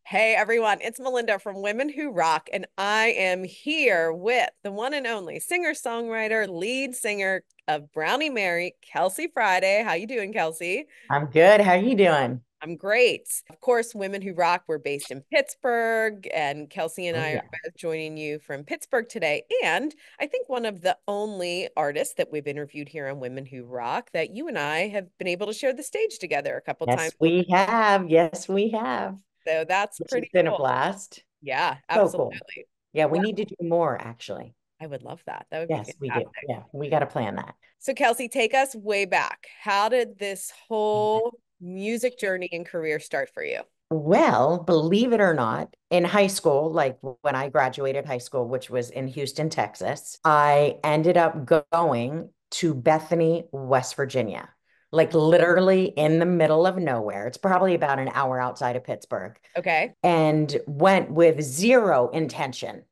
Hey everyone, it's Melinda from Women Who Rock, and I am here with the one and only singer-songwriter, lead singer of Brownie Mary, Kelsey Friday. How you doing, Kelsey? I'm good. How you doing? I'm great. Of course, Women Who Rock, we're based in Pittsburgh, and Kelsey and Oh I are yeah. both joining you from Pittsburgh today. And I think one of the only artists that we've interviewed here on Women Who Rock that you and I have been able to share the stage together a couple times. Yes, we have. Yes, we have. So that's Which has pretty been a cool. blast. Yeah, So cool. absolutely. Yeah, we need to do more actually. I would love that. That would be Yes, we do. fantastic. Yeah, we got to plan that. So, Kelsey, take us way back. How did this whole music journey and career start for you? Well, believe it or not, in high school, like when I graduated high school, which was in Houston, Texas, I ended up going to Bethany, West Virginia, like literally in the middle of nowhere. It's probably about an hour outside of Pittsburgh, Okay. and went with zero intention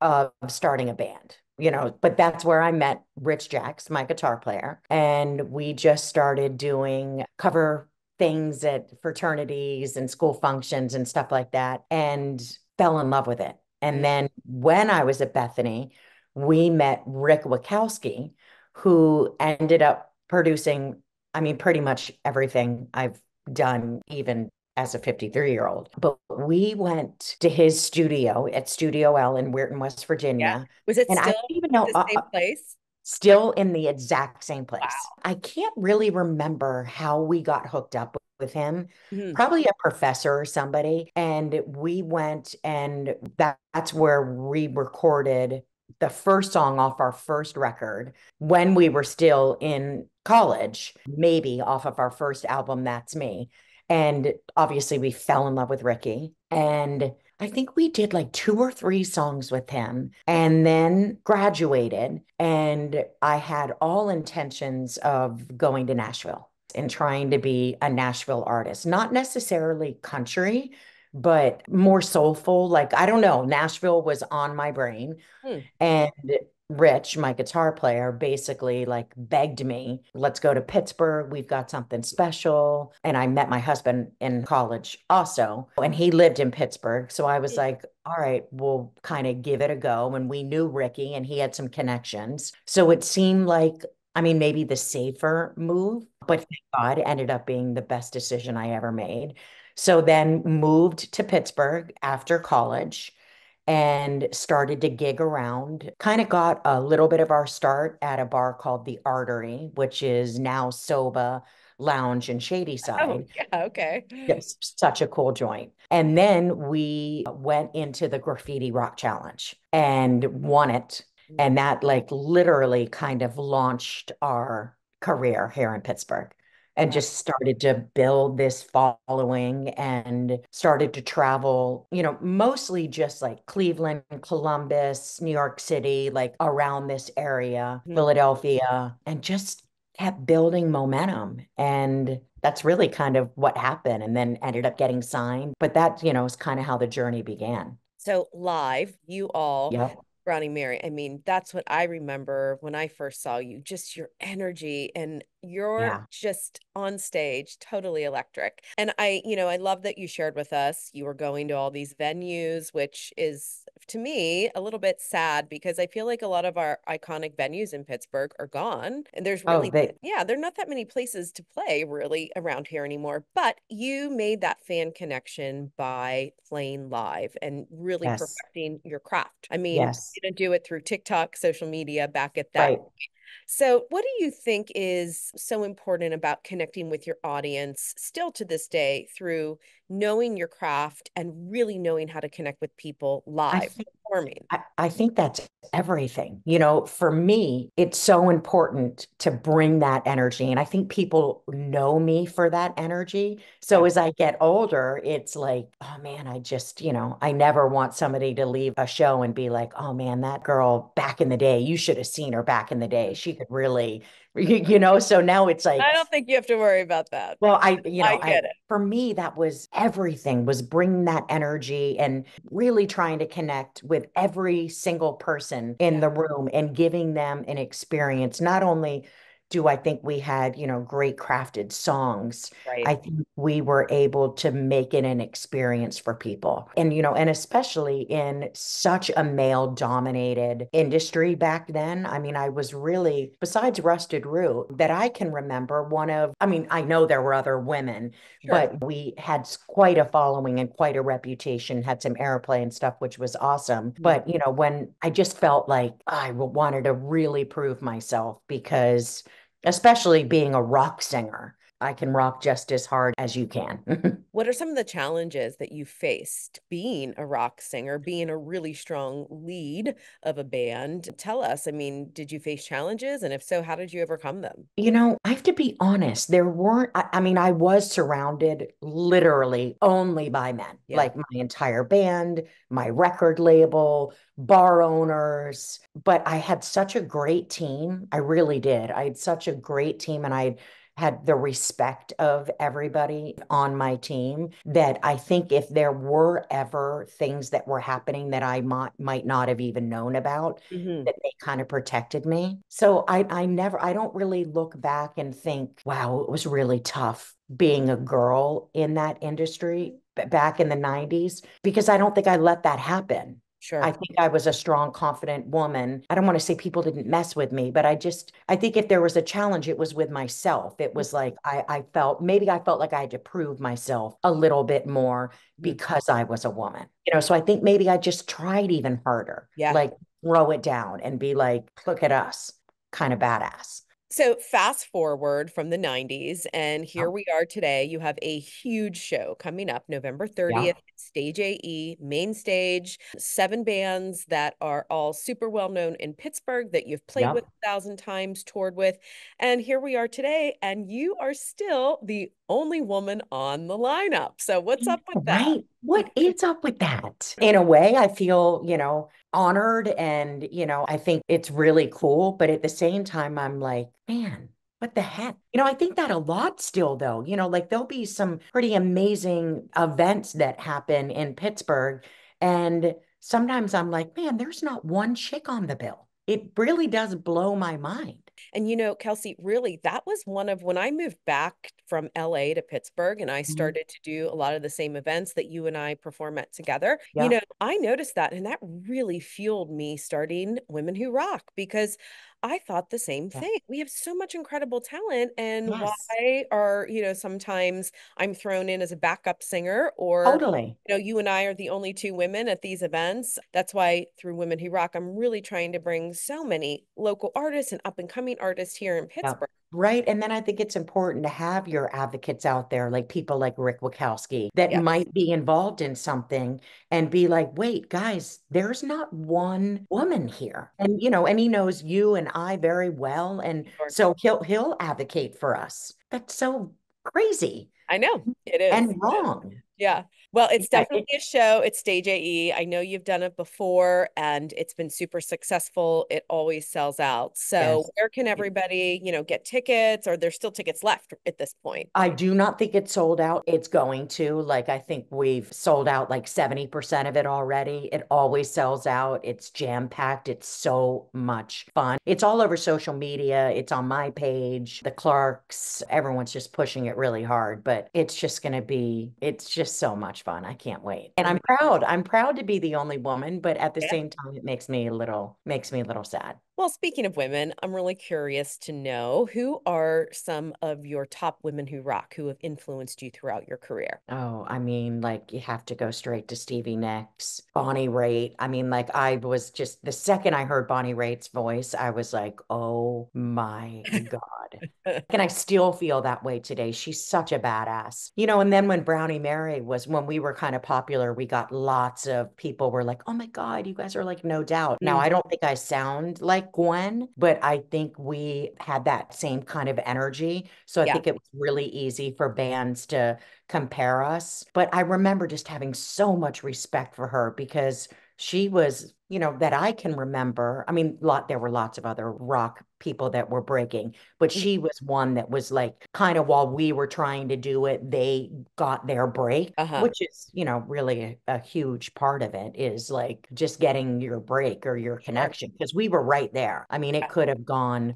of starting a band. But that's where I met Rich Jacks, my guitar player. And we just started doing cover things at fraternities and school functions and stuff like that, and fell in love with it. And Mm. then when I was at Bethany, we met Rick Wachowski, who ended up producing, I mean, pretty much everything I've done, even as a 53-year-old. But we went to his studio at Studio L in Weirton, West Yeah. Virginia. Was it And I still don't even at know, the same place? still in the exact same place. Wow. I can't really remember how we got hooked up with him. Mhm. Probably a professor or somebody. And we went, and that's where we recorded the first song off our first record when we were still in college, maybe off of our first album, That's Me. And obviously, we fell in love with Ricky. And I think we did like two or three songs with him and then graduated. And I had all intentions of going to Nashville and trying to be a Nashville artist, not necessarily country, but more soulful. Like, I don't know, Nashville was on my brain. Hmm. And Rich, my guitar player, basically like begged me, let's go to Pittsburgh. We've got something special. And I met my husband in college also, and he lived in Pittsburgh. So I was like, all right, we'll kind of give it a go. And we knew Ricky and he had some connections. So it seemed like, I mean, maybe the safer move, but thank God it ended up being the best decision I ever made. So then moved to Pittsburgh after college and started to gig around. Kind of got a little bit of our start at a bar called The Artery, which is now Soba Lounge in Oh, Shadyside. yeah. Okay. Yes, such a cool joint. And then we went into the Graffiti Rock Challenge and won it. And that like literally kind of launched our career here in Pittsburgh and Wow. just started to build this following and started to travel, mostly just like Cleveland, Columbus, New York City, like around this area, Mhm. Philadelphia, and just kept building momentum. And that's really kind of what happened, and then ended up getting signed. But that, is kind of how the journey began. So live, you all, Yep. Brownie Mary. I mean, that's what I remember when I first saw you, just your energy and you're Yeah. just on stage, totally electric. And I love that you shared with us you were going to all these venues, which is to me a little bit sad because I feel like a lot of our iconic venues in Pittsburgh are gone. And there's Oh, really, they, yeah, there are not that many places to play really around here anymore. But you made that fan connection by playing live and really yes, perfecting your craft. I mean, yes, you didn't do it through TikTok, social media back at that. right. So, what do you think is so important about connecting with your audience still to this day through knowing your craft and really knowing how to connect with people I live think performing? I think that's everything. For me, it's so important to bring that energy. And I think people know me for that energy. So Yeah. as I get older, it's like, oh man, I just, I never want somebody to leave a show and be like, oh man, that girl back in the day, you should have seen her back in the day. She could really, so now it's I like, don't think you have to worry about that. well, I get it. for me, that was everything, was bringing that energy and really trying to connect with every single person in Yeah. the room and giving them an experience, not only do I think we had, great crafted songs? Right. I think we were able to make it an experience for people. And especially in such a male dominated industry back then. I mean, I was really, besides Rusted Root, that I can remember I mean, I know there were other women, Sure. but we had quite a following and quite a reputation, had some airplay and stuff, which was awesome. Mhm. But, when I just felt like I wanted to really prove myself because, especially being a rock singer, I can rock just as hard as you can. What are some of the challenges that you faced being a rock singer, being a really strong lead of a band? Tell us, I mean, did you face challenges? And if so, how did you overcome them? I have to be honest, there weren't, I mean, I was surrounded literally only by men, Yeah. like my entire band, my record label, bar owners. But I had such a great team. I really did. I had such a great team, and I had the respect of everybody on my team that I think if there were ever things that were happening that I might not have even known about, Hmm. that they kind of protected me. So I don't really look back and think, wow, it was really tough being a girl in that industry back in the 90s, because I don't think I let that happen. I Sure. think I was a strong, confident woman. I don't want to say people didn't mess with me, but I think if there was a challenge, it was with myself. It was like maybe I felt like I had to prove myself a little bit more Mhm. because I was a woman. So I think maybe I just tried even harder, Yeah. like throw it down and be like, look at us, kind of badass. So fast forward from the 90s, and here Oh, we are today. You have a huge show coming up November yeah, 30th, Stage AE, main stage, seven bands that are all super well known in Pittsburgh that you've played yeah. with 1,000 times, toured with. And here we are today, and you are still the only woman on the lineup. So what's up with that? Right. What is up with that? In a way, I feel, honored, and, I think it's really cool. But at the same time, I'm like, man, what the heck? I think that a lot still, though. Like there'll be some pretty amazing events that happen in Pittsburgh. And sometimes I'm like, man, there's not one chick on the bill. It really does blow my mind. And Kelsey, really, that was one of when I moved back from LA to Pittsburgh and I Mhm. started to do a lot of the same events that you and I perform at together. Yeah. I noticed that and that really fueled me starting Women Who Rock because I thought the same Yeah. thing. We have so much incredible talent, and Yes. why are, sometimes I'm thrown in as a backup singer or Totally. you and I are the only two women at these events. That's why through Women Who Rock, I'm really trying to bring so many local artists and up and coming artists here in Yeah. Pittsburgh. Right. And then I think it's important to have your advocates out there, like people like Rick Wachowski, that Yes, might be involved in something and be like, wait, guys, there's not one woman here. And he knows you and I very well. And sure. so he'll advocate for us. That's so crazy I know it is. and wrong. Yeah. Well, it's Yeah, definitely a show. It's Stage AE. I know you've done it before and it's been super successful. It always sells out. So yes. where can everybody, get tickets, or there's still tickets left at this point? I do not think it's sold out. It's going to. Like, I think we've sold out like 70% of it already. It always sells out. It's jam-packed. It's so much fun. It's all over social media. It's on my page, the Clarks. Everyone's just pushing it really hard, but it's just so much fun. I can't wait. And I'm Amazing. proud. I'm proud to be the only woman, but at the Yeah. same time, it makes me a little sad. Well, speaking of women, I'm really curious to know who are some of your top women who rock who have influenced you throughout your career? Oh, I mean, like you have to go straight to Stevie Nicks, Bonnie Raitt. I mean, like I was just the second I heard Bonnie Raitt's voice, I was like, oh my God. And I still feel that way today. She's such a badass. And then when when we were kind of popular, we got lots of people were like, oh my God, you guys are like no doubt. Now, Mm, I don't think I sound like Gwen, but I think we had that same kind of energy. So I yeah. think it was really easy for bands to compare us. But I remember just having so much respect for her because she was that I can remember. I mean, there were lots of other rock people that were breaking, but Mhm. she was one that was like kind of while we were trying to do it, they got their break, Uh-huh. which is, really a huge part of it is like just getting your break or your Sure. connection because we were right there. I mean, it could have gone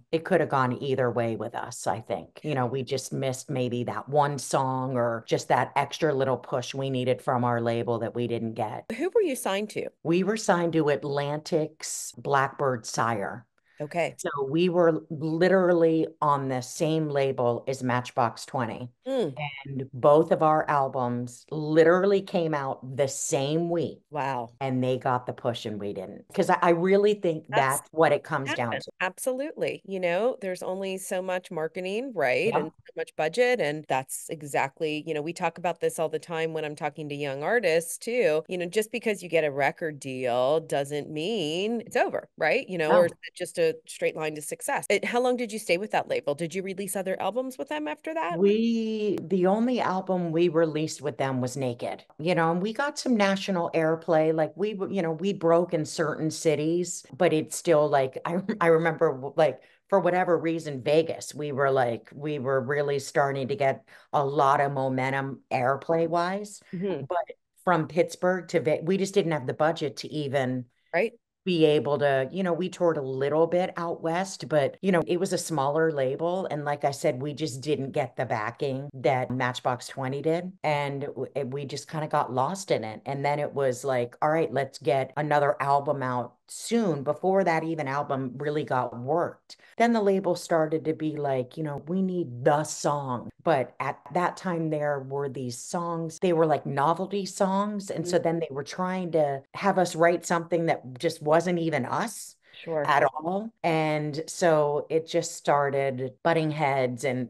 either way with us, I think. We just missed maybe that one song or just that extra little push we needed from our label that we didn't get. Who were you signed to? We were signed to Atlantic's Blackbird Sire. Okay. So we were literally on the same label as Matchbox 20. Mm, And both of our albums literally came out the same week. wow. And they got the push and we didn't. Because I really think That's that's what it comes down happen. to. Absolutely. There's only so much marketing, right? Yeah. And so much budget. And that's exactly, we talk about this all the time when I'm talking to young artists too. Just because you get a record deal doesn't mean it's over, right? Or is No. it just a straight line to success? How long did you stay with that label? Did you release other albums with them after that? The only album we released with them was Naked, and we got some national airplay. Like we broke in certain cities, but it's still like, I remember like for whatever reason, Vegas, we were really starting to get a lot of momentum airplay wise. Hmm. But from Pittsburgh to we just didn't have the budget to even Right? be able to, we toured a little bit out west, but, it was a smaller label. And like I said, we just didn't get the backing that Matchbox 20 did. And we just kind of got lost in it. And then it was like, all right, let's get another album out soon before that even album really got worked. Then the label started to be like, we need the song. But at that time, there were these songs, they were like novelty songs. And Mhm. so then they were trying to have us write something that just wasn't even us Sure. at all. And so it just started butting heads and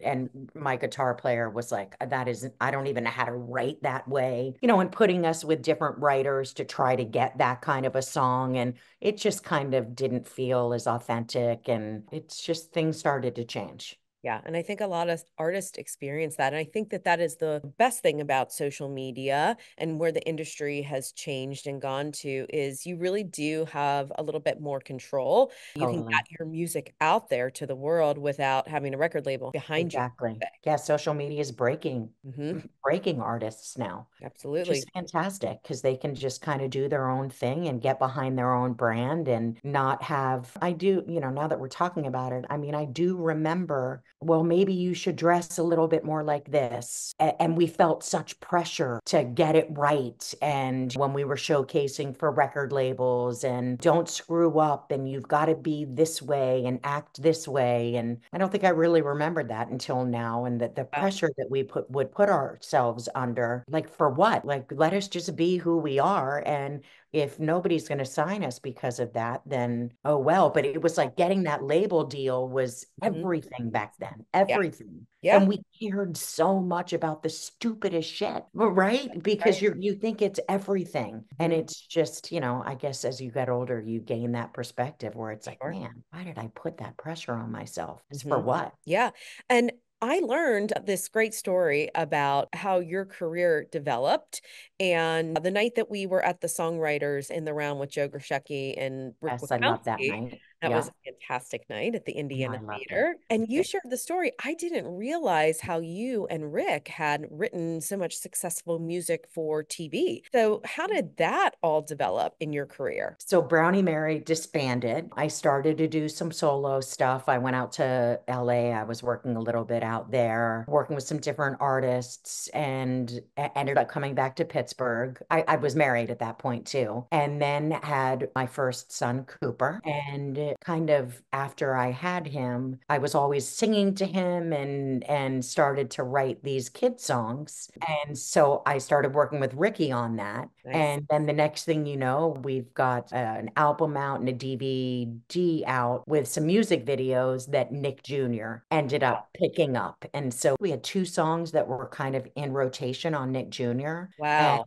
my guitar player was like, that isn't, I don't even know how to write that way, and putting us with different writers to try to get that kind of a song. And it just kind of didn't feel as authentic. And it's just things started to change. Yeah, and I think a lot of artists experience that. And I think that that is the best thing about social media and where the industry has changed and gone to is you really do have a little bit more control. You can Totally. get your music out there to the world without having a record label behind you. Exactly. Yeah, social media is Hmm. breaking artists now, which is Absolutely. fantastic because they can just kind of do their own thing and get behind their own brand and not have. I do, now that we're talking about it, I mean, I do remember, well, maybe you should dress a little bit more like this. And we felt such pressure to get it right. And when we were showcasing for record labels and don't screw up and you've got to be this way and act this way. And I don't think I really remembered that until now. And that the Wow. pressure that we would put ourselves under, like for what? Like, let us just be who we are. And if nobody's going to sign us because of that, then oh well. But it was like getting that label deal was Hmm. everything back then, Yeah. everything. Yeah. And we cared so much about the stupidest shit, right? Because Right. you think it's everything. And Hmm. it's just, I guess as you get older, you gain that perspective where it's like, Sure. man, why did I put that pressure on myself? It's for Hmm. what? Yeah. And I learned this great story about how your career developed. And the night that we were at the songwriters in the round with Joe Grishecki and Rick Yes, I love that Wachowski, night. that was Yeah. a fantastic night at the Yeah, Indiana I loved it. Theater. And you Great. shared the story. I didn't realize how you and Rick had written so much successful music for TV. So, how did that all develop in your career? So Brownie Mary disbanded. I started to do some solo stuff. I went out to LA. I was working a little bit out there, working with some different artists, and ended up coming back to Pittsburgh. I was married at that point too, and then had my first son, Cooper. And kind of after I had him, I was always singing to him and started to write these kid songs. And so I started working with Ricky on that. Nice. And then the next thing you know, we've got an album out and a DVD out with some music videos that Nick Jr. ended up picking up. And so we had two songs that were kind of in rotation on Nick Jr. And Wow.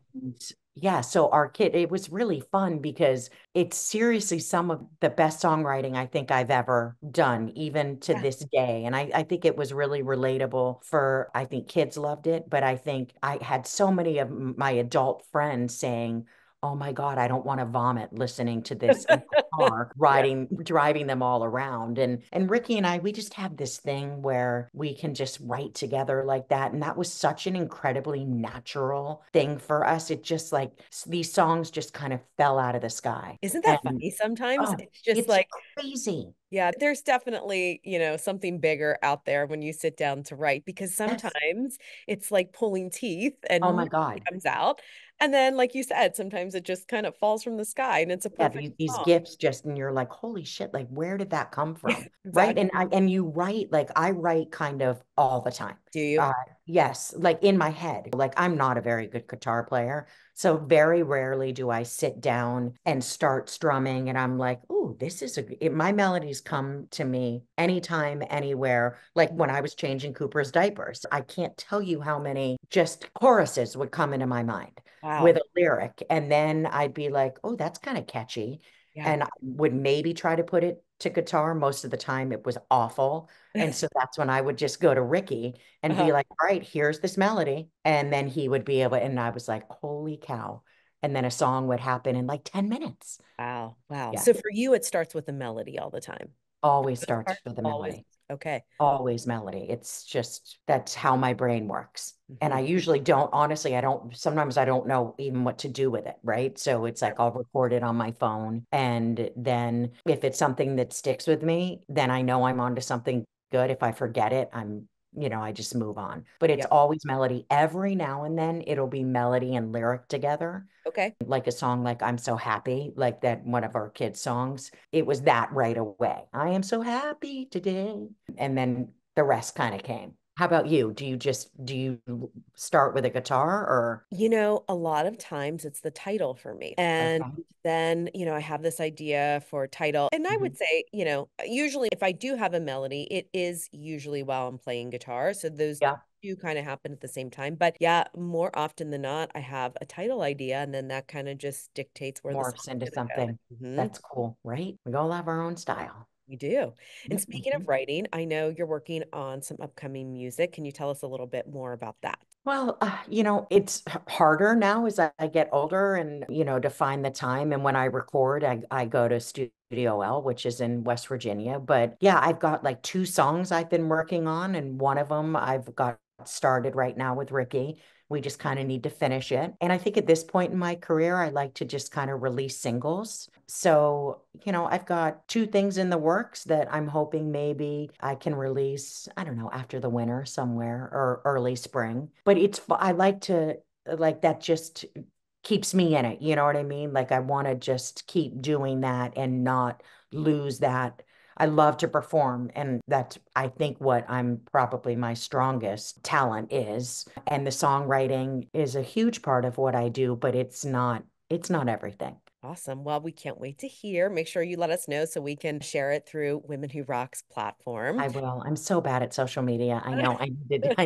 yeah, so our kid, it was really fun because it's seriously some of the best songwriting I think I've ever done, even to Yeah. this day. And I think it was really relatable I think kids loved it, but I think I had so many of my adult friends saying, oh my God, I don't want to vomit listening to this in the car, Yeah. driving them all around. And Ricky and I, we just have this thing where we can just write together like that. And that was such an incredibly natural thing for us. It just like these songs just kind of fell out of the sky. Isn't that And funny sometimes? oh, It's just it's like, crazy. yeah, there's definitely, something bigger out there when you sit down to write because Yes. sometimes it's like pulling teeth Oh and my nothing God. comes out. And then, like you said, sometimes it just kind of falls from the sky and it's a Yeah, perfect these song. gifts just, and you're like, holy shit, like where did that come Yeah, from? Right. exactly. And you write, like I write kind of all the time. Do you? Uh yes, like in my head. Like I'm not a very good guitar player. So very rarely do I sit down and start strumming and I'm like, oh, this is my melodies come to me anytime, anywhere. Like when I was changing Cooper's diapers, I can't tell you how many just choruses would come into my mind with Wow. a lyric. And then I'd be like, oh, that's kind of catchy. Yeah. And I would maybe try to put it to guitar. Most of the time it was awful. And so that's when I would just go to Ricky and Uh-huh. be like, all right, here's this melody. And then he would be able, and I was like, holy cow. And then a song would happen in like 10 minutes. Wow. Wow. Yeah. So for you, it starts with a melody all the time. Always Most starts part, with a always. melody. Okay. Always melody. It's just that's how my brain works. And I Hmm. usually don't, honestly, I don't, sometimes I don't know even what to do with it, right? So it's like I'll record it on my phone. And then if it's something that sticks with me, then I know I'm onto something good. If I forget it, I just move on. But it's Yep. always melody. Every now and then it'll be melody and lyric together, Okay. like a song like I'm So Happy, like that one of our kids' songs. It was that right away. I am so happy today. And then the rest kind of came. How about you? Do you start with a guitar or A lot of times it's the title for me. And okay? then, I have this idea for a title. And I Mhm. would say, usually if I do have a melody, it is usually while I'm playing guitar. So those Yeah, do kind of happen at the same time. But yeah, more often than not, I have a title idea and then that kind of just dictates where the morphs song's into going to something. go. That's cool, right? We all have our own style. We do. And speaking of Mhm. writing, I know you're working on some upcoming music. Can you tell us a little bit more about that? Well, it's harder now as I get older and, to find the time. And when I record, I go to Studio L, which is in West Virginia. But yeah, I've got like two songs I've been working on, and one of them I've got started right now with Ricky. We just kind of need to finish it. And I think at this point in my career, I like to just kind of release singles. So, I've got two things in the works that I'm hoping maybe I can release, I don't know, after the winter somewhere or early spring. But I like to, like, that just keeps me in it. You know what I mean? Like, I want to just keep doing that and not lose that. I love to perform, and that's, I think, what I'm probably my strongest talent is. And the songwriting is a huge part of what I do, but it's not everything. Awesome. Well, we can't wait to hear. Make sure you let us know so we can share it through Women Who Rocks platform. I will. I'm so bad at social media. I know I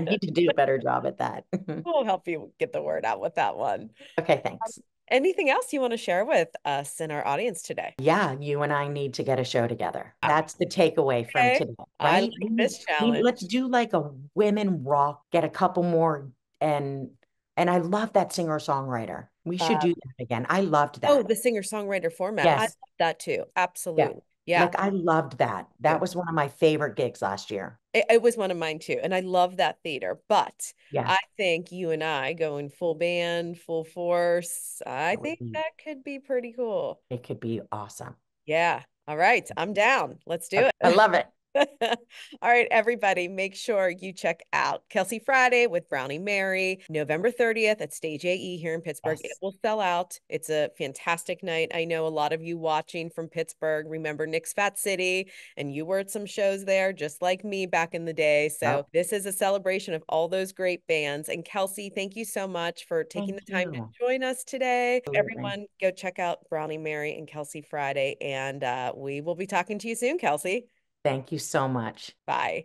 need to do a better job at that. We'll help you get the word out with that one. Okay, Um, thanks. Anything else you want to share with us and our audience today? Yeah, you and I need to get a show together. That's the takeaway from Okay. today, I right? like this challenge. Let's do like a women rock, get a couple more and and I love that singer-songwriter. We should Uh, do that again. I loved oh, that. the singer-songwriter format. I love Yes. that too. Yeah. Absolutely. Yeah. Like I loved that. Too. That was one of my favorite gigs last year. It was one of mine too. And I love that theater. But Yeah. I think you and I going full band, full force, I That would think be that could be pretty cool. it could be awesome. Yeah. All right. I'm down. Let's do Okay. I it. love it. All right, everybody, make sure you check out Kelsey Friday with Brownie Mary, November 30th at Stage AE here in Pittsburgh. It Yes. will sell out. It's a fantastic night. I know a lot of you watching from Pittsburgh remember Nick's Fat City, and you were at some shows there just like me back in the day. So Yep. this is a celebration of all those great bands. And Kelsey, thank you so much for taking Thank the time to you. join us today. Absolutely. Everyone, go check out Brownie Mary and Kelsey Friday, and we will be talking to you soon, Kelsey. Thank you so much. Bye.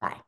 Bye.